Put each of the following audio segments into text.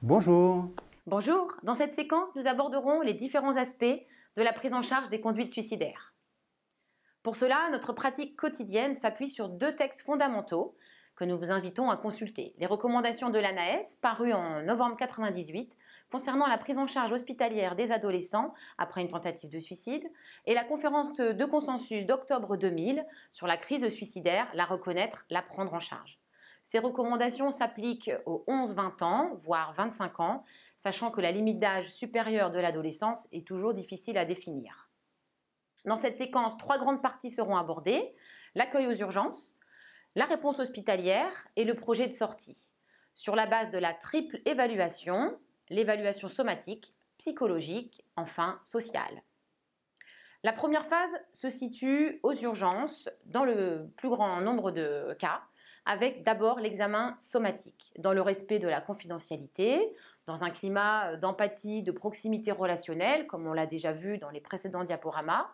Bonjour. Bonjour, dans cette séquence, nous aborderons les différents aspects de la prise en charge des conduites suicidaires. Pour cela, notre pratique quotidienne s'appuie sur deux textes fondamentaux que nous vous invitons à consulter. Les recommandations de l'ANAS, parues en novembre 1998, concernant la prise en charge hospitalière des adolescents après une tentative de suicide, et la conférence de consensus d'octobre 2000 sur la crise suicidaire, la reconnaître, la prendre en charge. Ces recommandations s'appliquent aux 11-20 ans, voire 25 ans, sachant que la limite d'âge supérieure de l'adolescence est toujours difficile à définir. Dans cette séquence, trois grandes parties seront abordées: l'accueil aux urgences, la réponse hospitalière et le projet de sortie, sur la base de la triple évaluation, l'évaluation somatique, psychologique, enfin sociale. La première phase se situe aux urgences dans le plus grand nombre de cas, avec d'abord l'examen somatique, dans le respect de la confidentialité, dans un climat d'empathie, de proximité relationnelle, comme on l'a déjà vu dans les précédents diaporamas.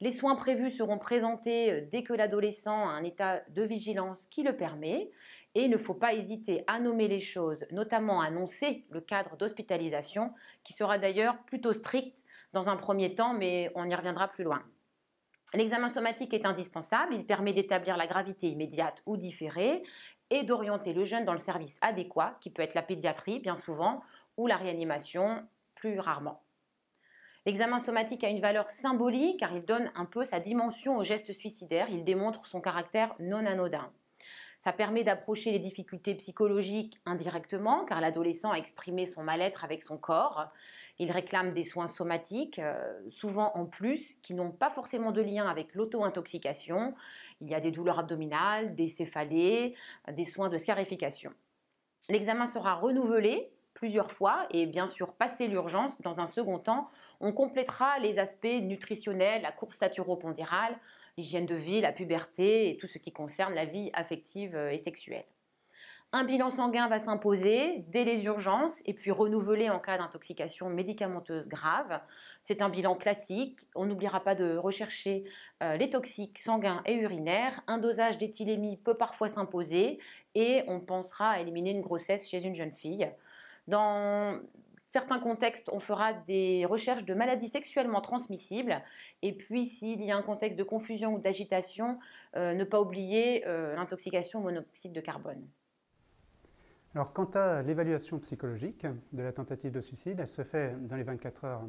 Les soins prévus seront présentés dès que l'adolescent a un état de vigilance qui le permet, et il ne faut pas hésiter à nommer les choses, notamment à annoncer le cadre d'hospitalisation, qui sera d'ailleurs plutôt strict dans un premier temps, mais on y reviendra plus loin. L'examen somatique est indispensable, il permet d'établir la gravité immédiate ou différée et d'orienter le jeune dans le service adéquat, qui peut être la pédiatrie bien souvent, ou la réanimation plus rarement. L'examen somatique a une valeur symbolique car il donne un peu sa dimension au geste suicidaire, il démontre son caractère non anodin. Ça permet d'approcher les difficultés psychologiques indirectement, car l'adolescent a exprimé son mal-être avec son corps. Il réclame des soins somatiques, souvent en plus, qui n'ont pas forcément de lien avec l'auto-intoxication. Il y a des douleurs abdominales, des céphalées, des soins de scarification. L'examen sera renouvelé plusieurs fois et bien sûr, passé l'urgence, dans un second temps, on complétera les aspects nutritionnels, la courbe saturo-pondérale, l'hygiène de vie, la puberté et tout ce qui concerne la vie affective et sexuelle. Un bilan sanguin va s'imposer dès les urgences et puis renouvelé en cas d'intoxication médicamenteuse grave. C'est un bilan classique. On n'oubliera pas de rechercher les toxiques sanguins et urinaires. Un dosage d'éthylémie peut parfois s'imposer et on pensera à éliminer une grossesse chez une jeune fille. Dans certains contextes, on fera des recherches de maladies sexuellement transmissibles. Et puis, s'il y a un contexte de confusion ou d'agitation, ne pas oublier l'intoxication au monoxyde de carbone. Alors, quant à l'évaluation psychologique de la tentative de suicide, elle se fait dans les 24 heures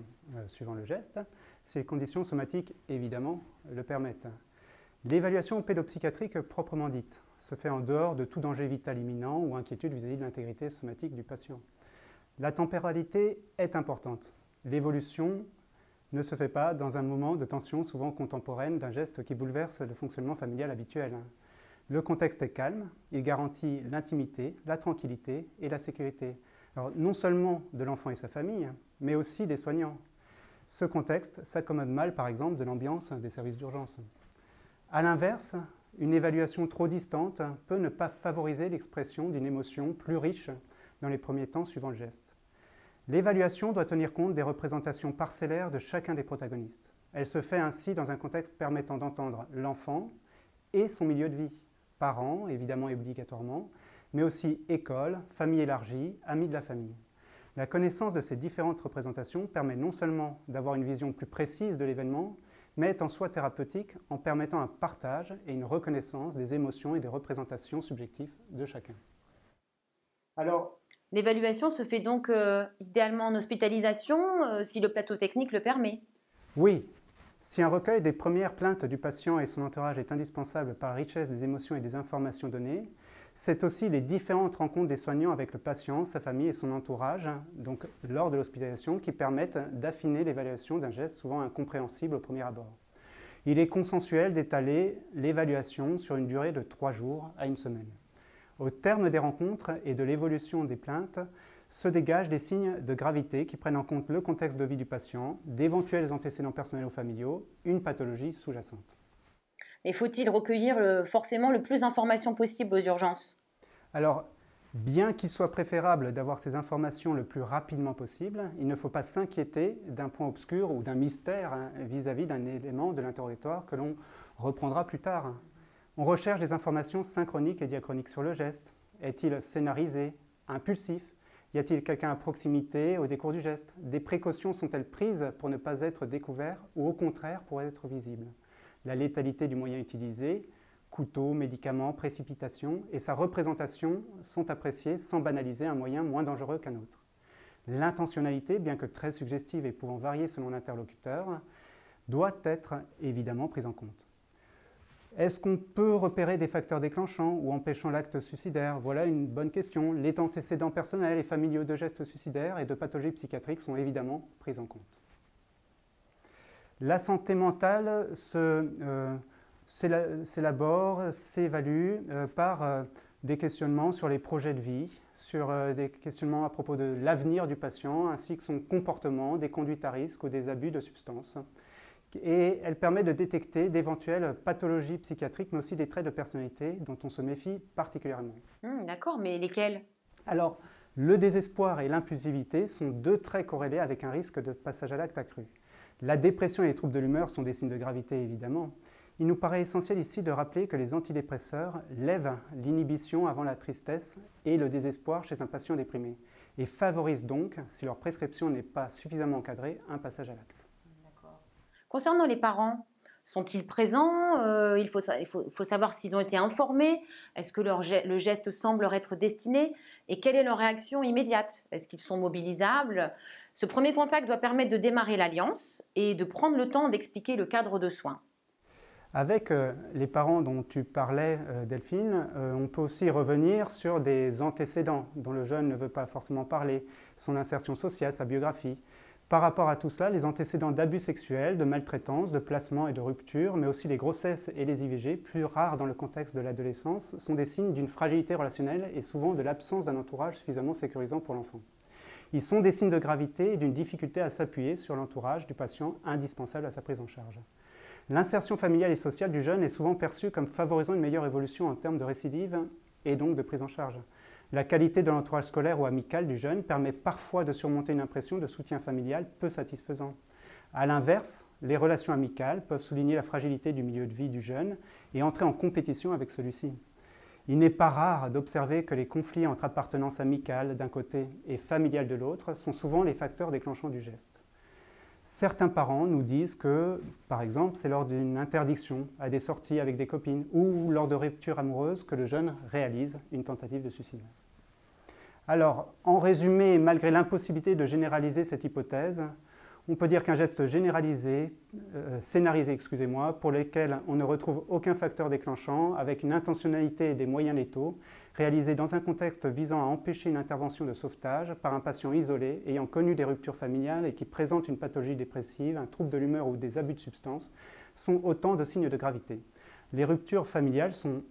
suivant le geste, si les conditions somatiques, évidemment, le permettent. L'évaluation pédopsychiatrique proprement dite se fait en dehors de tout danger vital imminent ou inquiétude vis-à-vis de l'intégrité somatique du patient. La temporalité est importante. L'évolution ne se fait pas dans un moment de tension souvent contemporaine d'un geste qui bouleverse le fonctionnement familial habituel. Le contexte est calme, il garantit l'intimité, la tranquillité et la sécurité. Alors, non seulement de l'enfant et sa famille, mais aussi des soignants. Ce contexte s'accommode mal, par exemple, de l'ambiance des services d'urgence. A l'inverse, une évaluation trop distante peut ne pas favoriser l'expression d'une émotion plus riche dans les premiers temps suivant le geste. L'évaluation doit tenir compte des représentations parcellaires de chacun des protagonistes. Elle se fait ainsi dans un contexte permettant d'entendre l'enfant et son milieu de vie, parents évidemment et obligatoirement, mais aussi école, famille élargie, amis de la famille. La connaissance de ces différentes représentations permet non seulement d'avoir une vision plus précise de l'événement, mais est en soi thérapeutique en permettant un partage et une reconnaissance des émotions et des représentations subjectives de chacun. Alors, l'évaluation se fait donc idéalement en hospitalisation, si le plateau technique le permet. Oui, si un recueil des premières plaintes du patient et son entourage est indispensable par la richesse des émotions et des informations données, c'est aussi les différentes rencontres des soignants avec le patient, sa famille et son entourage, donc lors de l'hospitalisation, qui permettent d'affiner l'évaluation d'un geste souvent incompréhensible au premier abord. Il est consensuel d'étaler l'évaluation sur une durée de 3 jours à 1 semaine. Au terme des rencontres et de l'évolution des plaintes, se dégagent des signes de gravité qui prennent en compte le contexte de vie du patient, d'éventuels antécédents personnels ou familiaux, une pathologie sous-jacente. Mais faut-il recueillir forcément le plus d'informations possible aux urgences? Alors, bien qu'il soit préférable d'avoir ces informations le plus rapidement possible, il ne faut pas s'inquiéter d'un point obscur ou d'un mystère vis-à-vis d'un élément de l'interrogatoire que l'on reprendra plus tard. On recherche des informations synchroniques et diachroniques sur le geste. Est-il scénarisé, impulsif? Y a-t-il quelqu'un à proximité au décours du geste? Des précautions sont-elles prises pour ne pas être découverts ou au contraire pour être visibles? La létalité du moyen utilisé, couteau, médicaments, précipitation, et sa représentation sont appréciées sans banaliser un moyen moins dangereux qu'un autre. L'intentionnalité, bien que très suggestive et pouvant varier selon l'interlocuteur, doit être évidemment prise en compte. Est-ce qu'on peut repérer des facteurs déclenchants ou empêchant l'acte suicidaire? Voilà une bonne question. Les antécédents personnels et familiaux de gestes suicidaires et de pathologies psychiatriques sont évidemment pris en compte. La santé mentale s'élabore, s'évalue par des questionnements sur les projets de vie, sur des questionnements à propos de l'avenir du patient, ainsi que son comportement, des conduites à risque ou des abus de substances. Et elle permet de détecter d'éventuelles pathologies psychiatriques, mais aussi des traits de personnalité dont on se méfie particulièrement. D'accord, mais lesquels? Alors, le désespoir et l'impulsivité sont deux traits corrélés avec un risque de passage à l'acte accru. La dépression et les troubles de l'humeur sont des signes de gravité, évidemment. Il nous paraît essentiel ici de rappeler que les antidépresseurs lèvent l'inhibition avant la tristesse et le désespoir chez un patient déprimé et favorisent donc, si leur prescription n'est pas suffisamment encadrée, un passage à l'acte. Concernant les parents, sont-ils présents? Il faut savoir s'ils ont été informés. Est-ce que le geste semble leur être destiné? Et quelle est leur réaction immédiate? Est-ce qu'ils sont mobilisables? Ce premier contact doit permettre de démarrer l'alliance et de prendre le temps d'expliquer le cadre de soins. Avec les parents dont tu parlais, Delphine, on peut aussi revenir sur des antécédents dont le jeune ne veut pas forcément parler, son insertion sociale, sa biographie. Par rapport à tout cela, les antécédents d'abus sexuels, de maltraitance, de placement et de rupture, mais aussi les grossesses et les IVG, plus rares dans le contexte de l'adolescence, sont des signes d'une fragilité relationnelle et souvent de l'absence d'un entourage suffisamment sécurisant pour l'enfant. Ils sont des signes de gravité et d'une difficulté à s'appuyer sur l'entourage du patient indispensable à sa prise en charge. L'insertion familiale et sociale du jeune est souvent perçue comme favorisant une meilleure évolution en termes de récidive et donc de prise en charge. La qualité de l'entourage scolaire ou amical du jeune permet parfois de surmonter une impression de soutien familial peu satisfaisant. A l'inverse, les relations amicales peuvent souligner la fragilité du milieu de vie du jeune et entrer en compétition avec celui-ci. Il n'est pas rare d'observer que les conflits entre appartenance amicale d'un côté et familiale de l'autre sont souvent les facteurs déclenchants du geste. Certains parents nous disent que, par exemple, c'est lors d'une interdiction à des sorties avec des copines ou lors de ruptures amoureuses que le jeune réalise une tentative de suicide. Alors, en résumé, malgré l'impossibilité de généraliser cette hypothèse, on peut dire qu'un geste scénarisé, pour lequel on ne retrouve aucun facteur déclenchant, avec une intentionnalité et des moyens létaux, réalisé dans un contexte visant à empêcher une intervention de sauvetage par un patient isolé ayant connu des ruptures familiales et qui présente une pathologie dépressive, un trouble de l'humeur ou des abus de substances, sont autant de signes de gravité. Les ruptures familiales sont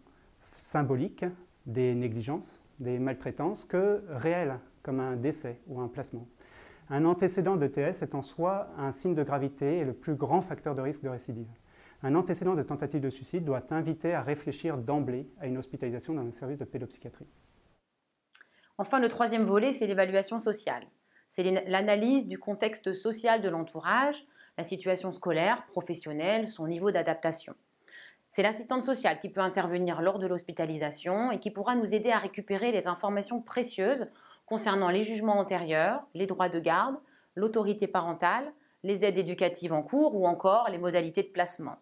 symboliques des négligences, des maltraitances, que réelles, comme un décès ou un placement. Un antécédent d'ETS est en soi un signe de gravité et le plus grand facteur de risque de récidive. Un antécédent de tentative de suicide doit inviter à réfléchir d'emblée à une hospitalisation dans un service de pédopsychiatrie. Enfin, le troisième volet, c'est l'évaluation sociale. C'est l'analyse du contexte social de l'entourage, la situation scolaire, professionnelle, son niveau d'adaptation. C'est l'assistante sociale qui peut intervenir lors de l'hospitalisation et qui pourra nous aider à récupérer les informations précieuses concernant les jugements antérieurs, les droits de garde, l'autorité parentale, les aides éducatives en cours ou encore les modalités de placement.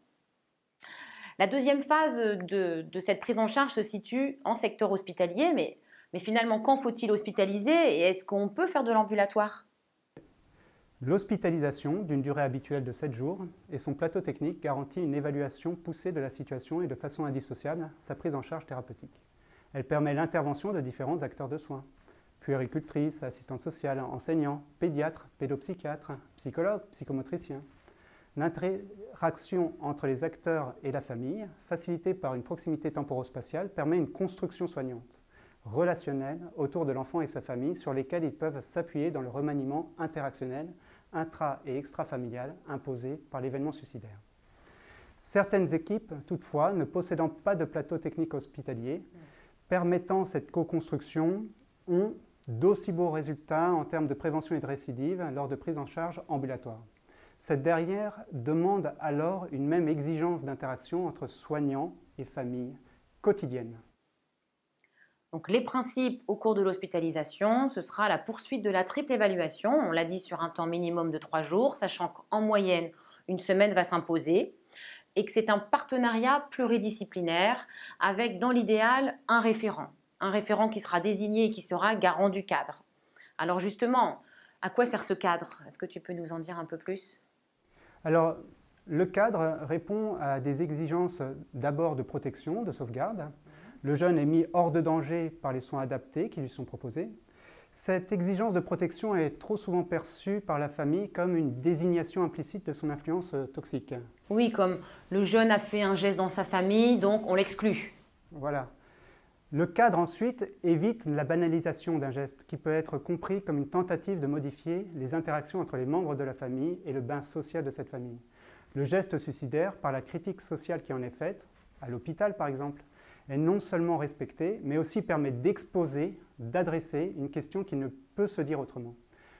La deuxième phase de cette prise en charge se situe en secteur hospitalier, mais finalement, quand faut-il hospitaliser et est-ce qu'on peut faire de l'ambulatoire? L'hospitalisation, d'une durée habituelle de 7 jours, et son plateau technique garantit une évaluation poussée de la situation et de façon indissociable sa prise en charge thérapeutique. Elle permet l'intervention de différents acteurs de soins, puéricultrices, assistantes sociales, enseignants, pédiatres, pédopsychiatres, psychologues, psychomotriciens. L'interaction entre les acteurs et la famille, facilitée par une proximité temporo-spatiale, permet une construction soignante, relationnelle, autour de l'enfant et sa famille, sur lesquels ils peuvent s'appuyer dans le remaniement interactionnel, intra- et extrafamilial imposé par l'événement suicidaire. Certaines équipes, toutefois, ne possédant pas de plateau technique hospitalier, permettant cette co-construction, ont d'aussi beaux résultats en termes de prévention et de récidive lors de prise en charge ambulatoire. Cette dernière demande alors une même exigence d'interaction entre soignants et familles quotidienne. Donc les principes au cours de l'hospitalisation, ce sera la poursuite de la triple évaluation, on l'a dit sur un temps minimum de 3 jours, sachant qu'en moyenne, une semaine va s'imposer et que c'est un partenariat pluridisciplinaire avec, dans l'idéal, un référent qui sera désigné et qui sera garant du cadre. Alors justement, à quoi sert ce cadre? Est-ce que tu peux nous en dire un peu plus? Alors, le cadre répond à des exigences d'abord de protection, de sauvegarde. Le jeune est mis hors de danger par les soins adaptés qui lui sont proposés. Cette exigence de protection est trop souvent perçue par la famille comme une désignation implicite de son influence toxique. Oui, comme le jeune a fait un geste dans sa famille, donc on l'exclut. Voilà. Le cadre ensuite évite la banalisation d'un geste qui peut être compris comme une tentative de modifier les interactions entre les membres de la famille et le bain social de cette famille. Le geste suicidaire, par la critique sociale qui en est faite, à l'hôpital par exemple, est non seulement respecté, mais aussi permet d'exposer, d'adresser une question qui ne peut se dire autrement.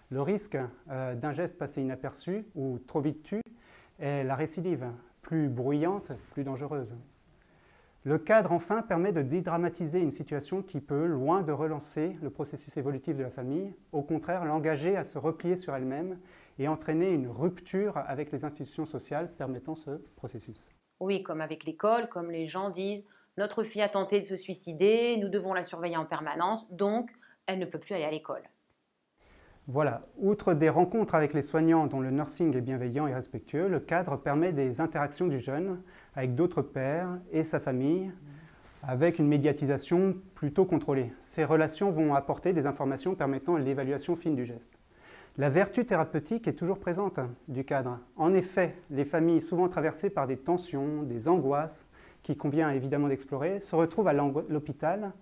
Le risque d'un geste passé inaperçu ou trop vite tu est la récidive, plus bruyante, plus dangereuse. Le cadre, enfin, permet de dédramatiser une situation qui peut, loin de relancer le processus évolutif de la famille, au contraire l'engager à se replier sur elle-même et entraîner une rupture avec les institutions sociales permettant ce processus. Oui, comme avec l'école, comme les gens disent, notre fille a tenté de se suicider, nous devons la surveiller en permanence, donc elle ne peut plus aller à l'école. Voilà, outre des rencontres avec les soignants dont le nursing est bienveillant et respectueux, le cadre permet des interactions du jeune avec d'autres pairs et sa famille, avec une médiatisation plutôt contrôlée. Ces relations vont apporter des informations permettant l'évaluation fine du geste. La vertu thérapeutique est toujours présente du cadre. En effet, les familles souvent traversées par des tensions, des angoisses, qu'il convient évidemment d'explorer, se retrouvent à l'hôpital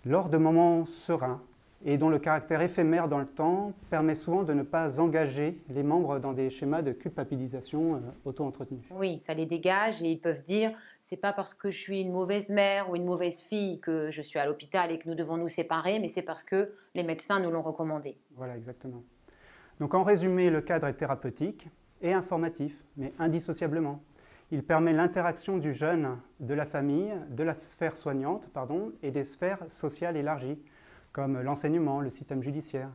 lors de moments sereins et dont le caractère éphémère dans le temps permet souvent de ne pas engager les membres dans des schémas de culpabilisation auto-entretenus. Oui, ça les dégage et ils peuvent dire c'est pas parce que je suis une mauvaise mère ou une mauvaise fille que je suis à l'hôpital et que nous devons nous séparer, mais c'est parce que les médecins nous l'ont recommandé. Voilà, exactement. Donc en résumé, le cadre est thérapeutique et informatif, mais indissociablement. Il permet l'interaction du jeune, de la famille, de la sphère soignante, et des sphères sociales élargies, comme l'enseignement, le système judiciaire.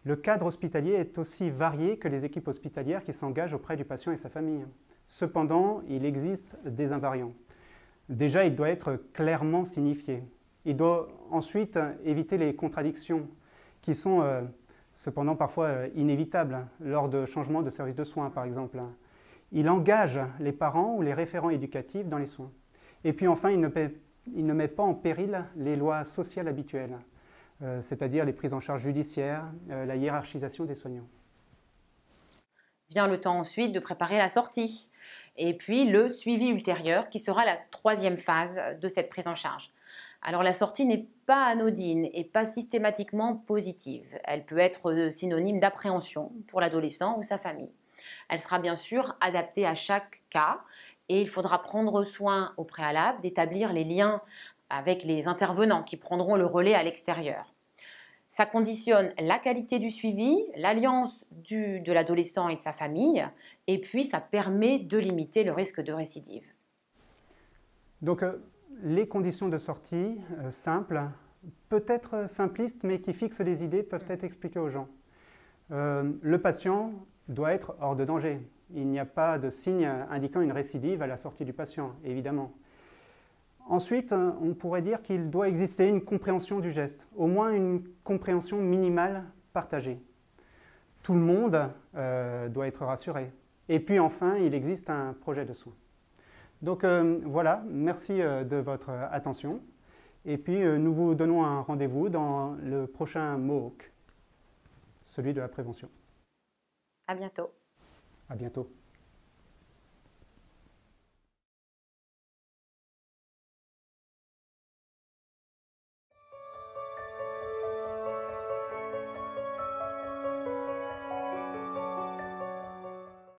Le cadre hospitalier est aussi varié que les équipes hospitalières qui s'engagent auprès du patient et sa famille. Cependant, il existe des invariants. Déjà, il doit être clairement signifié. Il doit ensuite éviter les contradictions qui sont cependant parfois inévitables lors de changements de service de soins, par exemple. Il engage les parents ou les référents éducatifs dans les soins. Et puis enfin, il ne met pas en péril les lois sociales habituelles, c'est-à-dire les prises en charge judiciaires, la hiérarchisation des soignants. Vient le temps ensuite de préparer la sortie et puis le suivi ultérieur qui sera la troisième phase de cette prise en charge. Alors la sortie n'est pas anodine et pas systématiquement positive. Elle peut être synonyme d'appréhension pour l'adolescent ou sa famille. Elle sera bien sûr adaptée à chaque cas et il faudra prendre soin au préalable d'établir les liens avec les intervenants qui prendront le relais à l'extérieur. Ça conditionne la qualité du suivi, l'alliance de l'adolescent et de sa famille, et puis ça permet de limiter le risque de récidive. Donc, les conditions de sortie simples, peut-être simplistes, mais qui fixent les idées, peuvent être expliquées aux gens. Le patient doit être hors de danger. Il n'y a pas de signe indiquant une récidive à la sortie du patient, évidemment. Ensuite, on pourrait dire qu'il doit exister une compréhension du geste, au moins une compréhension minimale partagée. Tout le monde doit être rassuré. Et puis enfin, il existe un projet de soins. Donc voilà, merci de votre attention. Et puis nous vous donnons un rendez-vous dans le prochain MOOC, celui de la prévention. À bientôt. À bientôt.